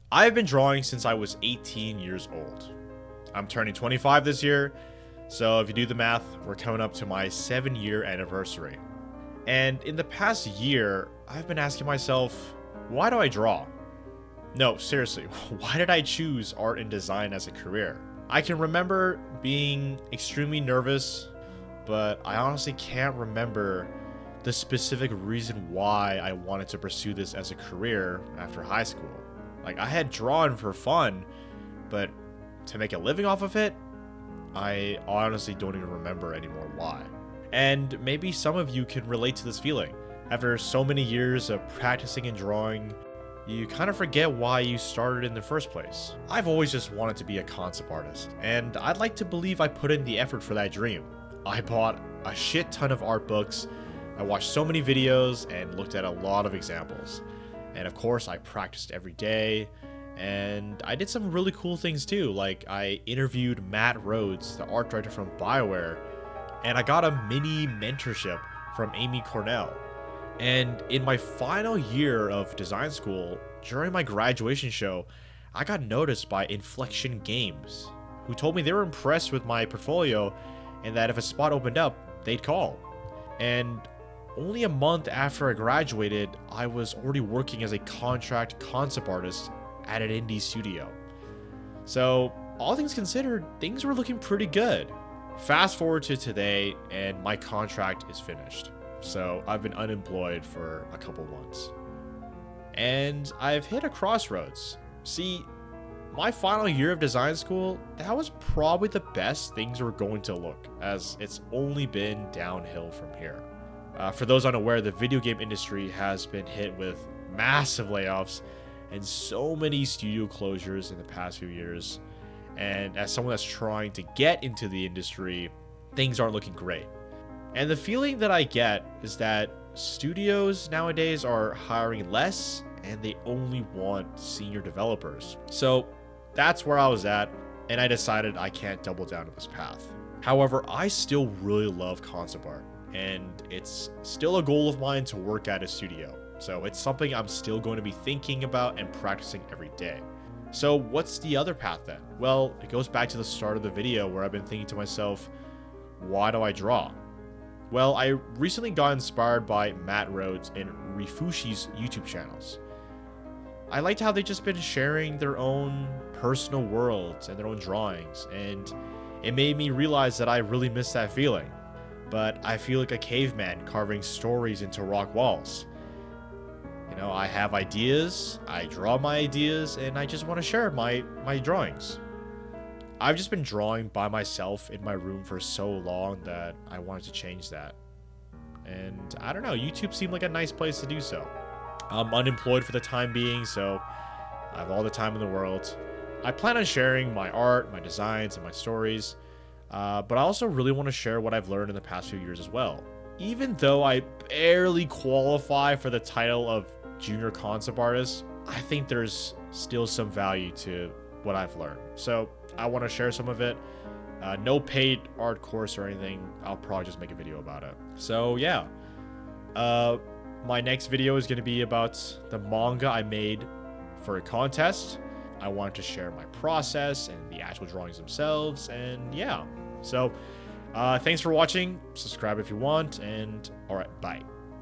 I've been drawing since I was 18 years old. I'm turning 25 this year, so if you do the math, we're coming up to my 7-year anniversary. And in the past year, I've been asking myself, why do I draw? No, seriously, why did I choose art and design as a career? I can remember being extremely nervous, but I honestly can't remember the specific reason why I wanted to pursue this as a career after high school. Like, I had drawn for fun, but to make a living off of it, I honestly don't even remember anymore why. And maybe some of you can relate to this feeling. After so many years of practicing and drawing, you kind of forget why you started in the first place. I've always just wanted to be a concept artist, and I'd like to believe I put in the effort for that dream. I bought a shit ton of art books, I watched so many videos, and looked at a lot of examples. And of course, I practiced every day, and I did some really cool things too, like I interviewed Matt Rhodes, the art director from BioWare, and I got a mini mentorship from Amy Cornell. And in my final year of design school, during my graduation show, I got noticed by Inflection Games, who told me they were impressed with my portfolio and that if a spot opened up, they'd call. And only a month after I graduated, I was already working as a contract concept artist at an indie studio. So, all things considered, things were looking pretty good. Fast forward to today, and my contract is finished. So, I've been unemployed for a couple months. And I've hit a crossroads. See, my final year of design school, that was probably the best things were going to look, as it's only been downhill from here. For those unaware, the video game industry has been hit with massive layoffs and so many studio closures in the past few years. And as someone that's trying to get into the industry, things aren't looking great. And the feeling that I get is that studios nowadays are hiring less and they only want senior developers. So that's where I was at, and I decided I can't double down on this path. However, I still really love concept art, and it's still a goal of mine to work at a studio. So it's something I'm still going to be thinking about and practicing every day. So what's the other path then? Well, it goes back to the start of the video where I've been thinking to myself, why do I draw? Well, I recently got inspired by Matt Rhodes and Rifushi's YouTube channels. I liked how they've just been sharing their own personal worlds and their own drawings, and it made me realize that I really miss that feeling. But I feel like a caveman carving stories into rock walls. You know, I have ideas, I draw my ideas, and I just want to share my drawings. I've just been drawing by myself in my room for so long that I wanted to change that. And I don't know, YouTube seemed like a nice place to do so. I'm unemployed for the time being, so I have all the time in the world. I plan on sharing my art, my designs, and my stories. But I also really want to share what I've learned in the past few years as well. Even though I barely qualify for the title of junior concept artist, I think there's still some value to what I've learned. So I want to share some of it. No paid art course or anything. I'll probably just make a video about it. So yeah. My next video is going to be about the manga I made for a contest. I wanted to share my process and the actual drawings themselves, and yeah. So, thanks for watching. Subscribe if you want, and alright, bye.